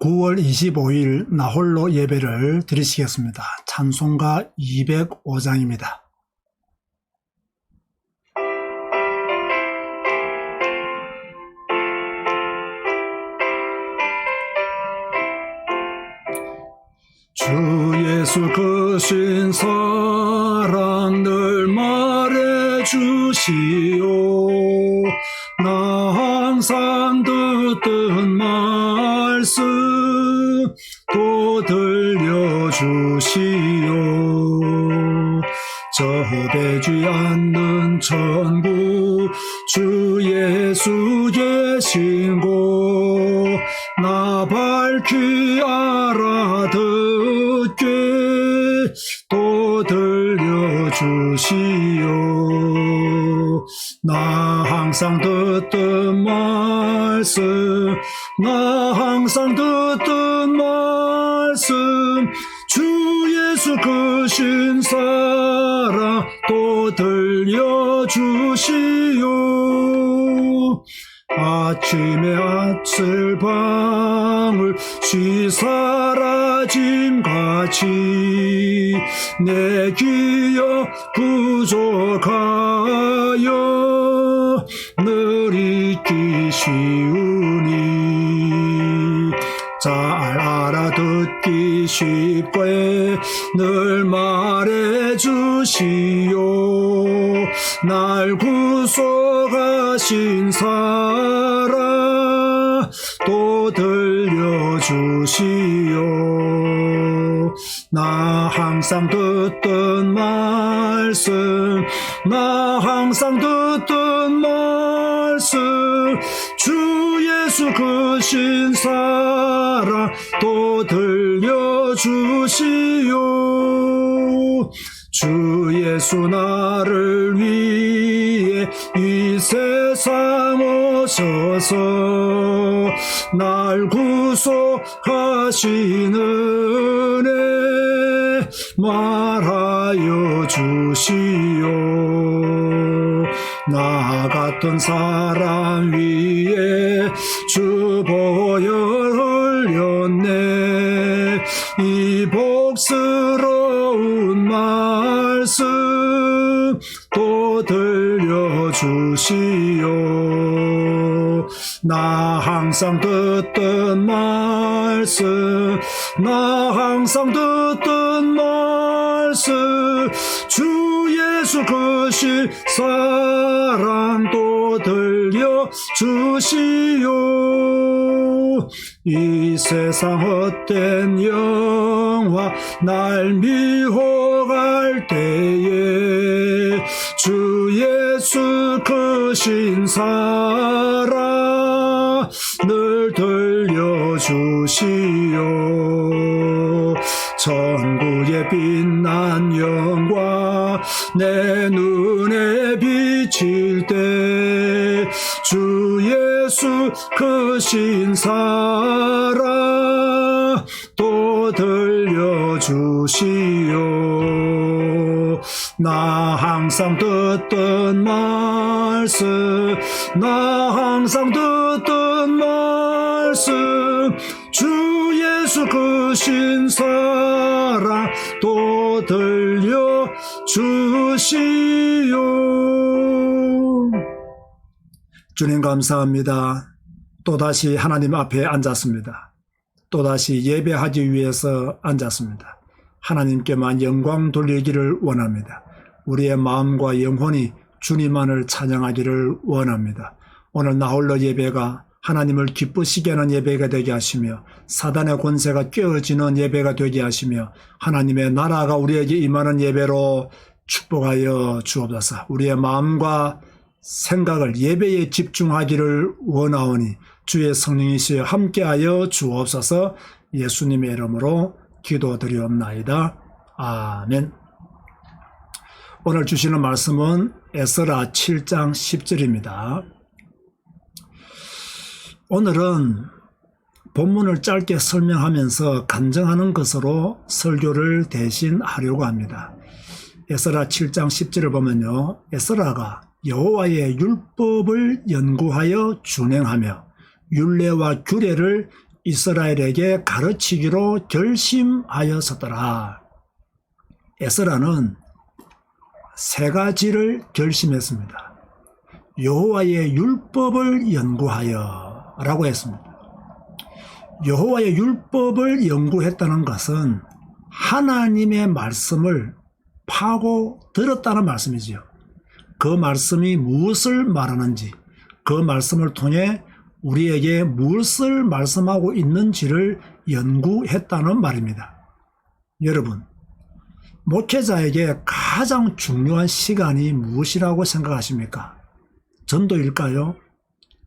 9월 25일 나홀로 예배를 드리시겠습니다. 찬송가 205장입니다. 주 예수 크신 사랑 늘 말해주시오. 나 항상 듣던 말씀 또 들려주시오. 접해지 않는 천국 주 예수 계신 곳 나 밝히 알아듣게 또 들려주시오. 나 항상 듣던 말씀 나 항상 듣던 말씀 주 예수 크신 사랑 또 들려주시오. 아침에 아슬방울 쉬 사라짐같이 내 기억 부족하여 늘 잊기 쉬우니 잘 알아듣기 쉽게 늘 말해주시오. 날 구속하신 사랑 또 들려주시오. 나 항상 듣던 말씀 나 항상 듣던 말씀 주 예수 크신 사랑 또 들려주시오. 주 예수 나를 위해 이 세상 오셔서 날 구속하신 은혜 말하여 주시오. 나 같은 사람 위에 주 보혈 흘렸네. 이 복스러운 말씀 또 들려주시오. 나 항상 듣던 말씀 나 항상 듣던 말씀 주 예수 크신 사랑 또 들려주시오. 이 세상 헛된 영화 날 미혹할 때에 주 예수 크신 사랑 늘 들려주시오. 천국의 빛난 영광 내 눈에 비칠 때 주 예수 크신 사랑 또 들려주시오. 나 항상 듣던 말씀 나 항상 듣던 말씀 주 예수 크신 사랑 또 들려주시오. 주님 감사합니다. 또다시 하나님 앞에 앉았습니다. 또다시 예배하기 위해서 앉았습니다. 하나님께만 영광 돌리기를 원합니다. 우리의 마음과 영혼이 주님만을 찬양하기를 원합니다. 오늘 나홀로 예배가 하나님을 기쁘시게 하는 예배가 되게 하시며 사단의 권세가 깨어지는 예배가 되게 하시며 하나님의 나라가 우리에게 임하는 예배로 축복하여 주옵소서. 우리의 마음과 생각을 예배에 집중하기를 원하오니 주의 성령이시여 함께하여 주옵소서. 예수님의 이름으로 기도드리옵나이다. 아멘. 오늘 주시는 말씀은 에스라 7장 10절입니다. 오늘은 본문을 짧게 설명하면서 간증하는 것으로 설교를 대신 하려고 합니다. 에스라 7장 10절을 보면요, 에스라가 여호와의 율법을 연구하여 준행하며 율례와 규례를 이스라엘에게 가르치기로 결심하였었더라. 에스라는 세 가지를 결심했습니다. 여호와의 율법을 연구하여 라고 했습니다. 여호와의 율법을 연구했다는 것은 하나님의 말씀을 파고 들었다는 말씀이지요. 그 말씀이 무엇을 말하는지, 그 말씀을 통해 우리에게 무엇을 말씀하고 있는지를 연구했다는 말입니다. 여러분, 목회자에게 가장 중요한 시간이 무엇이라고 생각하십니까? 전도일까요?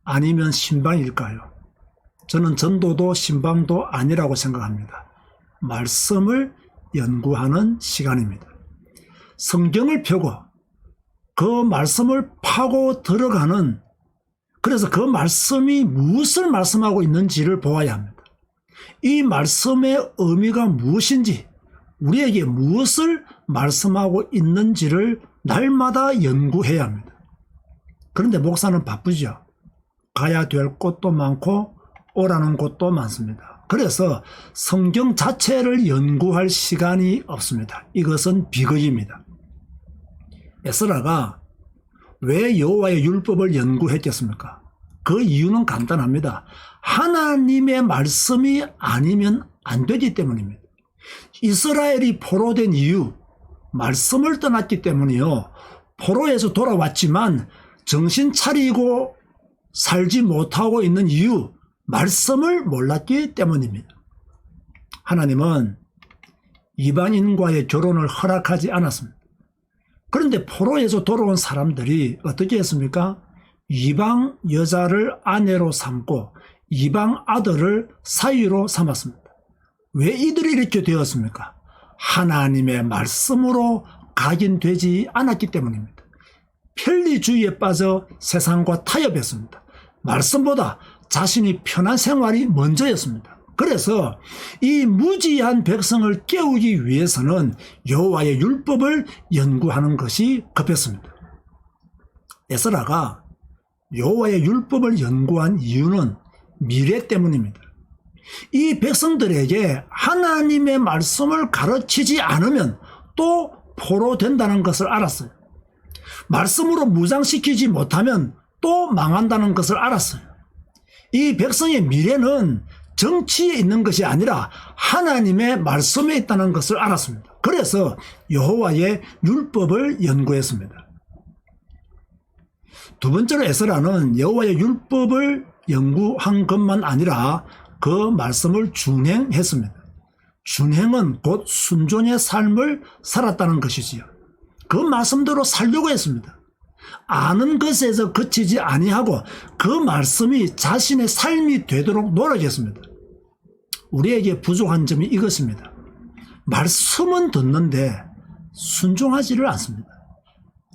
아니면 신방일까요? 저는 전도도 신방도 아니라고 생각합니다. 말씀을 연구하는 시간입니다. 성경을 펴고 그 말씀을 파고 들어가는, 그래서 그 말씀이 무엇을 말씀하고 있는지를 보아야 합니다. 이 말씀의 의미가 무엇인지, 우리에게 무엇을 말씀하고 있는지를 날마다 연구해야 합니다. 그런데 목사는 바쁘죠. 가야 될 곳도 많고 오라는 곳도 많습니다. 그래서 성경 자체를 연구할 시간이 없습니다. 이것은 비극입니다. 에스라가 왜 여호와의 율법을 연구했겠습니까? 그 이유는 간단합니다. 하나님의 말씀이 아니면 안 되기 때문입니다. 이스라엘이 포로된 이유, 말씀을 떠났기 때문이요. 포로에서 돌아왔지만 정신 차리고 살지 못하고 있는 이유, 말씀을 몰랐기 때문입니다. 하나님은 이방인과의 결혼을 허락하지 않았습니다. 그런데 포로에서 돌아온 사람들이 어떻게 했습니까? 이방 여자를 아내로 삼고 이방 아들을 사위로 삼았습니다. 왜 이들이 이렇게 되었습니까? 하나님의 말씀으로 각인되지 않았기 때문입니다. 편리주의에 빠져 세상과 타협했습니다. 말씀보다 자신이 편한 생활이 먼저였습니다. 그래서 이 무지한 백성을 깨우기 위해서는 여호와의 율법을 연구하는 것이 급했습니다. 에스라가 여호와의 율법을 연구한 이유는 미래 때문입니다. 이 백성들에게 하나님의 말씀을 가르치지 않으면 또 포로된다는 것을 알았어요. 말씀으로 무장시키지 못하면 또 망한다는 것을 알았어요. 이 백성의 미래는 정치에 있는 것이 아니라 하나님의 말씀에 있다는 것을 알았습니다. 그래서 여호와의 율법을 연구했습니다. 두 번째로 에스라는 여호와의 율법을 연구한 것만 아니라 그 말씀을 준행했습니다. 준행은 곧 순종의 삶을 살았다는 것이지요. 그 말씀대로 살려고 했습니다. 아는 것에서 그치지 아니하고 그 말씀이 자신의 삶이 되도록 노력했습니다. 우리에게 부족한 점이 이것입니다. 말씀은 듣는데 순종하지를 않습니다.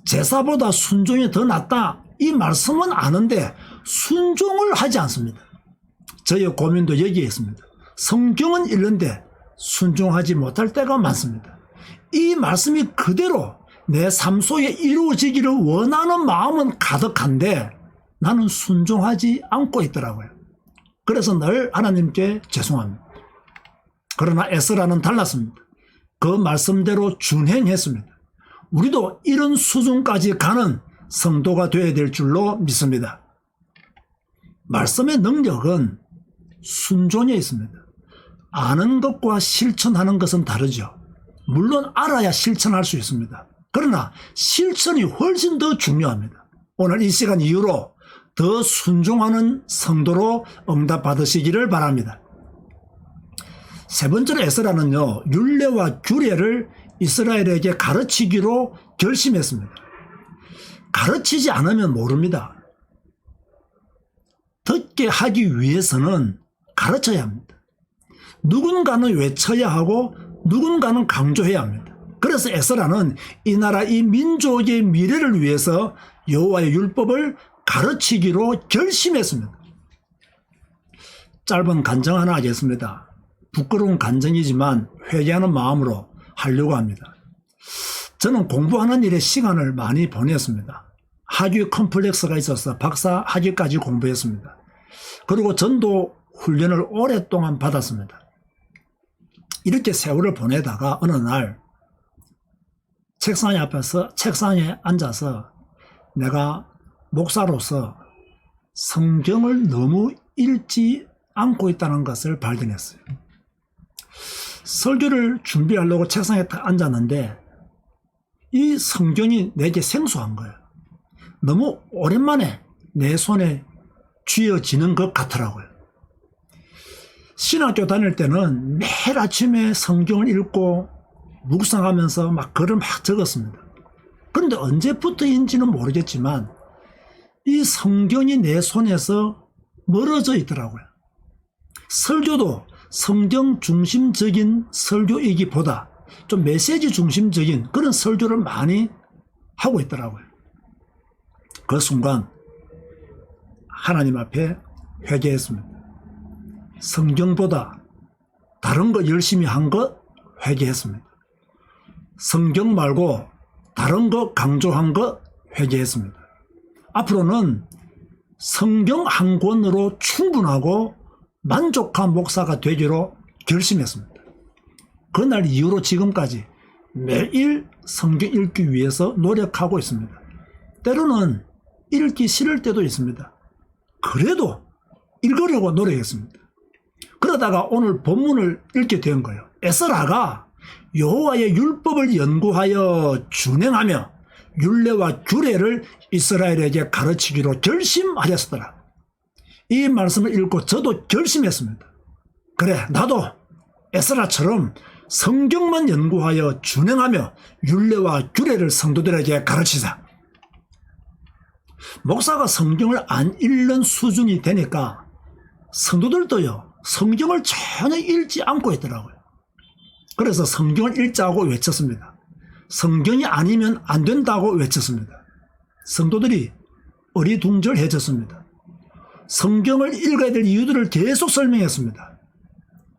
제사보다 순종이 더 낫다, 이 말씀은 아는데 순종을 하지 않습니다. 저의 고민도 여기에 있습니다. 성경은 읽는데 순종하지 못할 때가 많습니다. 이 말씀이 그대로 내 삶 속에 이루어지기를 원하는 마음은 가득한데 나는 순종하지 않고 있더라고요. 그래서 늘 하나님께 죄송합니다. 그러나 에스라는 달랐습니다. 그 말씀대로 준행했습니다. 우리도 이런 수준까지 가는 성도가 되어야 될 줄로 믿습니다. 말씀의 능력은 순종에 있습니다. 아는 것과 실천하는 것은 다르죠. 물론 알아야 실천할 수 있습니다. 그러나 실천이 훨씬 더 중요합니다. 오늘 이 시간 이후로 더 순종하는 성도로 응답받으시기를 바랍니다. 세 번째로 에스라는요, 율례와 규례를 이스라엘에게 가르치기로 결심했습니다. 가르치지 않으면 모릅니다. 듣게 하기 위해서는 가르쳐야 합니다. 누군가는 외쳐야 하고 누군가는 강조해야 합니다. 그래서 에스라는 이 나라 이 민족의 미래를 위해서 여호와의 율법을 가르치기로 결심했습니다. 짧은 간증 하나 하겠습니다. 부끄러운 간증이지만 회개하는 마음으로 하려고 합니다. 저는 공부하는 일에 시간을 많이 보냈습니다. 학위 컴플렉스가 있어서 박사 학위까지 공부했습니다. 그리고 전도 훈련을 오랫동안 받았습니다. 이렇게 세월을 보내다가 어느 날 책상에 앉아서 내가 목사로서 성경을 너무 읽지 않고 있다는 것을 발견했어요. 설교를 준비하려고 책상에 딱 앉았는데 이 성경이 내게 생소한 거예요. 너무 오랜만에 내 손에 쥐어지는 것 같더라고요. 신학교 다닐 때는 매일 아침에 성경을 읽고 묵상하면서 막 글을 막 적었습니다. 그런데 언제부터인지는 모르겠지만 이 성경이 내 손에서 멀어져 있더라고요. 설교도 성경 중심적인 설교이기보다 좀 메시지 중심적인 그런 설교를 많이 하고 있더라고요. 그 순간 하나님 앞에 회개했습니다. 성경보다 다른 거 열심히 한 거 회개했습니다. 성경 말고 다른 거 강조한 거 회개했습니다. 앞으로는 성경 한 권으로 충분하고 만족한 목사가 되기로 결심했습니다. 그날 이후로 지금까지 매일 성경 읽기 위해서 노력하고 있습니다. 때로는 읽기 싫을 때도 있습니다. 그래도 읽으려고 노력했습니다. 그러다가 오늘 본문을 읽게 된 거예요. 에스라가 여호와의 율법을 연구하여 준행하며 율례와 규례를 이스라엘에게 가르치기로 결심하였더라. 이 말씀을 읽고 저도 결심했습니다. 그래, 나도 에스라처럼 성경만 연구하여 준행하며 율례와 규례를 성도들에게 가르치자. 목사가 성경을 안 읽는 수준이 되니까 성도들도요, 성경을 전혀 읽지 않고 있더라고요. 그래서 성경을 읽자고 외쳤습니다. 성경이 아니면 안 된다고 외쳤습니다. 성도들이 어리둥절해졌습니다. 성경을 읽어야 될 이유들을 계속 설명했습니다.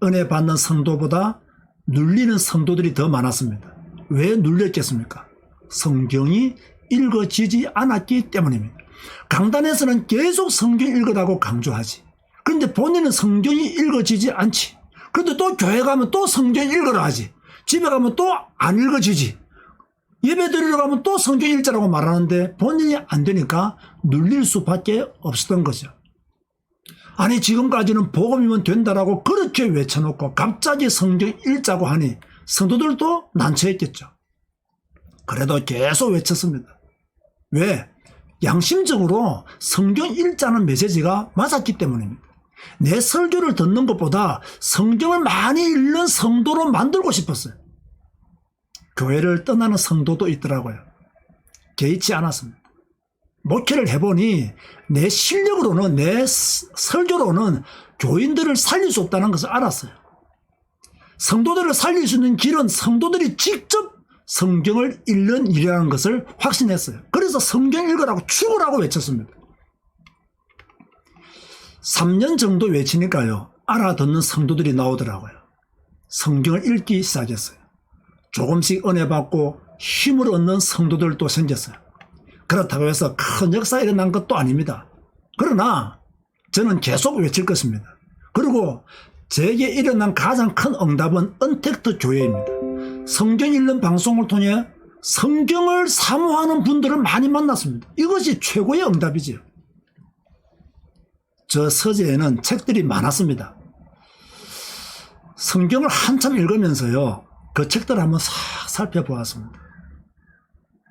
은혜 받는 성도보다 눌리는 성도들이 더 많았습니다. 왜 눌렸겠습니까? 성경이 읽어지지 않았기 때문입니다. 강단에서는 계속 성경 읽으라고 강조하지. 그런데 본인은 성경이 읽어지지 않지. 그런데 또 교회 가면 또 성경 읽으라 하지. 집에 가면 또 안 읽어지지. 예배 드리러 가면 또 성경 읽자라고 말하는데 본인이 안 되니까 눌릴 수밖에 없었던 거죠. 아니, 지금까지는 복음이면 된다라고 그렇게 외쳐놓고 갑자기 성경 읽자고 하니 성도들도 난처했겠죠. 그래도 계속 외쳤습니다. 왜? 양심적으로 성경 읽자는 메시지가 맞았기 때문입니다. 내 설교를 듣는 것보다 성경을 많이 읽는 성도로 만들고 싶었어요. 교회를 떠나는 성도도 있더라고요. 개의치 않았습니다. 목회를 해보니 내 실력으로는, 내 설교로는 교인들을 살릴 수 없다는 것을 알았어요. 성도들을 살릴 수 있는 길은 성도들이 직접 성경을 읽는 일이라는 것을 확신했어요. 그래서 성경 읽으라고 죽으라고 외쳤습니다. 3년 정도 외치니까요, 알아듣는 성도들이 나오더라고요. 성경을 읽기 시작했어요. 조금씩 은혜 받고 힘을 얻는 성도들도 생겼어요. 그렇다고 해서 큰 역사가 일어난 것도 아닙니다. 그러나 저는 계속 외칠 것입니다. 그리고 제게 일어난 가장 큰 응답은 언택트 교회입니다. 성경 읽는 방송을 통해 성경을 사모하는 분들을 많이 만났습니다. 이것이 최고의 응답이지요. 저 서재에는 책들이 많았습니다. 성경을 한참 읽으면서요, 그 책들을 한번 싹 살펴보았습니다.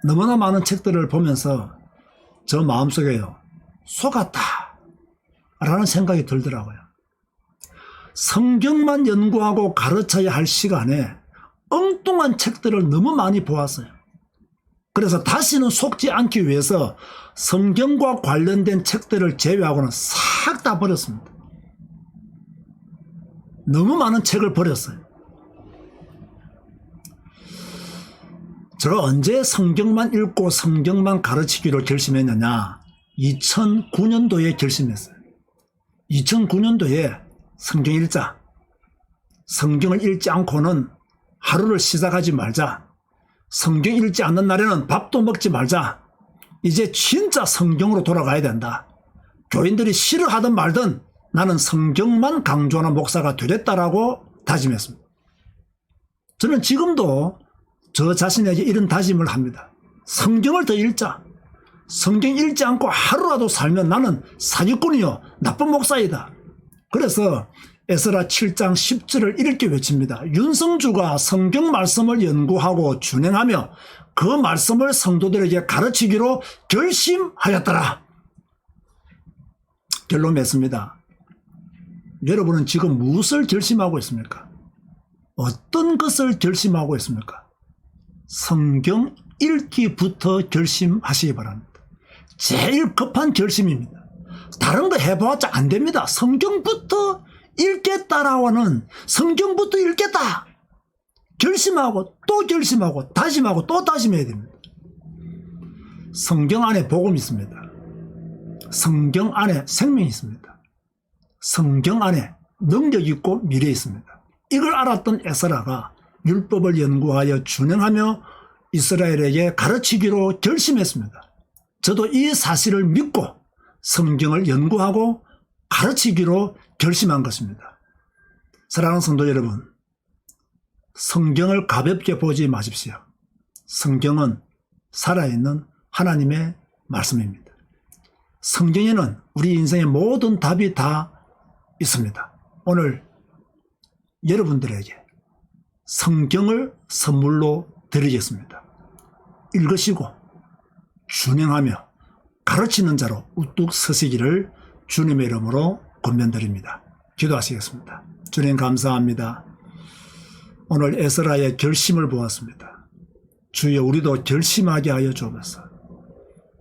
너무나 많은 책들을 보면서 저 마음속에요, 속았다 라는 생각이 들더라고요. 성경만 연구하고 가르쳐야 할 시간에 엉뚱한 책들을 너무 많이 보았어요. 그래서 다시는 속지 않기 위해서 성경과 관련된 책들을 제외하고는 싹 다 버렸습니다. 너무 많은 책을 버렸어요. 제가 언제 성경만 읽고 성경만 가르치기로 결심했느냐? 2009년도에 결심했어요. 2009년도에 성경 읽자. 성경을 읽지 않고는 하루를 시작하지 말자. 성경 읽지 않는 날에는 밥도 먹지 말자. 이제 진짜 성경으로 돌아가야 된다. 교인들이 싫어하든 말든 나는 성경만 강조하는 목사가 되겠다라고 다짐했습니다. 저는 지금도 저 자신에게 이런 다짐을 합니다. 성경을 더 읽자. 성경 읽지 않고 하루라도 살면 나는 사기꾼이요, 나쁜 목사이다. 그래서 에스라 7장 10절을 이렇게 외칩니다. 윤성주가 성경 말씀을 연구하고 준행하며 그 말씀을 성도들에게 가르치기로 결심하였더라. 결론 맺습니다. 여러분은 지금 무엇을 결심하고 있습니까? 어떤 것을 결심하고 있습니까? 성경 읽기부터 결심하시기 바랍니다. 제일 급한 결심입니다. 다른 거 해봐왔자 안 됩니다. 성경부터 읽겠다라고 하는, 성경부터 읽겠다 결심하고 또 결심하고 다짐하고 또 다짐해야 됩니다. 성경 안에 복음이 있습니다. 성경 안에 생명이 있습니다. 성경 안에 능력이 있고 미래가 있습니다. 이걸 알았던 에스라가 율법을 연구하여 준행하며 이스라엘에게 가르치기로 결심했습니다. 저도 이 사실을 믿고 성경을 연구하고 가르치기로 결심한 것입니다. 사랑하는 성도 여러분, 성경을 가볍게 보지 마십시오. 성경은 살아있는 하나님의 말씀입니다. 성경에는 우리 인생의 모든 답이 다 있습니다. 오늘 여러분들에게 성경을 선물로 드리겠습니다. 읽으시고 준행하며 가르치는 자로 우뚝 서시기를 주님의 이름으로 권면드립니다. 기도하시겠습니다. 주님 감사합니다. 오늘 에스라의 결심을 보았습니다. 주여, 우리도 결심하게 하여 주옵소서.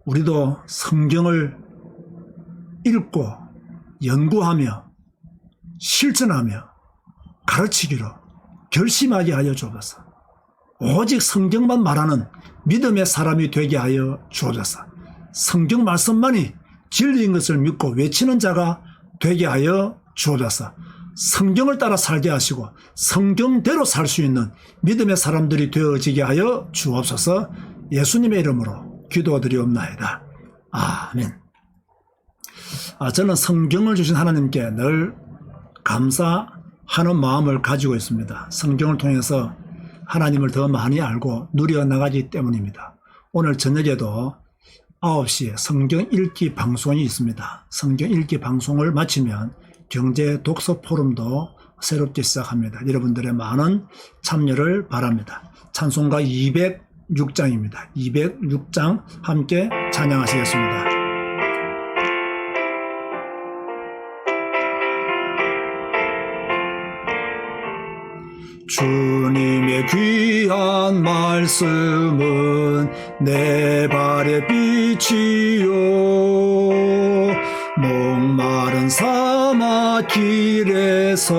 우리도 성경을 읽고 연구하며 실천하며 가르치기로 결심하게 하여 주옵소서. 오직 성경만 말하는 믿음의 사람이 되게 하여 주옵소서. 성경 말씀만이 진리인 것을 믿고 외치는 자가 되게 하여 주옵소서. 성경을 따라 살게 하시고 성경대로 살 수 있는 믿음의 사람들이 되어지게 하여 주옵소서. 예수님의 이름으로 기도드리옵나이다. 아멘. 저는 성경을 주신 하나님께 늘 감사하는 마음을 가지고 있습니다. 성경을 통해서 하나님을 더 많이 알고 누려나가기 때문입니다. 오늘 저녁에도 9시에 성경 읽기 방송이 있습니다. 성경 읽기 방송을 마치면 경제 독서 포럼도 새롭게 시작합니다. 여러분들의 많은 참여를 바랍니다. 찬송가 206장입니다. 206장 함께 찬양하시겠습니다. 주님의 귀한 말씀은 내 발의 빛이요 목마른 사막 길에서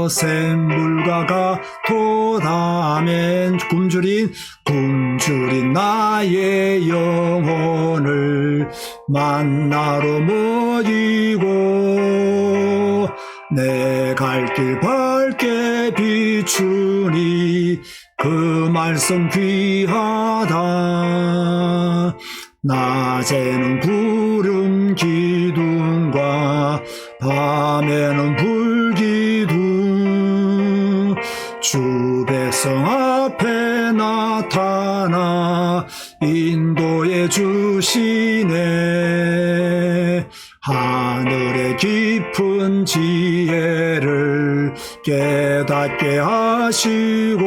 샘물과 같도다멘. 굶주린 나의 영혼을 만나러 먹이고 내 갈 길 밝게 비추니 그 말씀 귀하다. 낮에는 구름 기둥과 밤에는 불기둥 주 백성 앞에 나타나 인도해 주시네. 하늘의 깊은 지혜를 깨닫게 하시고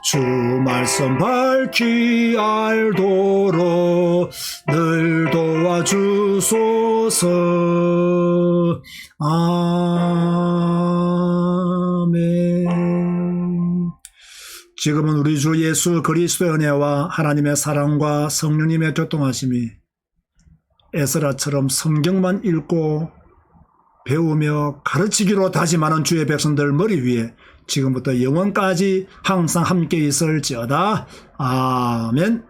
주 말씀 밝히 알도록 늘 도와주소서. 아멘. 지금은 우리 주 예수 그리스도의 은혜와 하나님의 사랑과 성령님의 교통하심이 에스라처럼 성경만 읽고 배우며 가르치기로 다짐하는 주의 백성들 머리 위에 지금부터 영원까지 항상 함께 있을지어다. 아멘.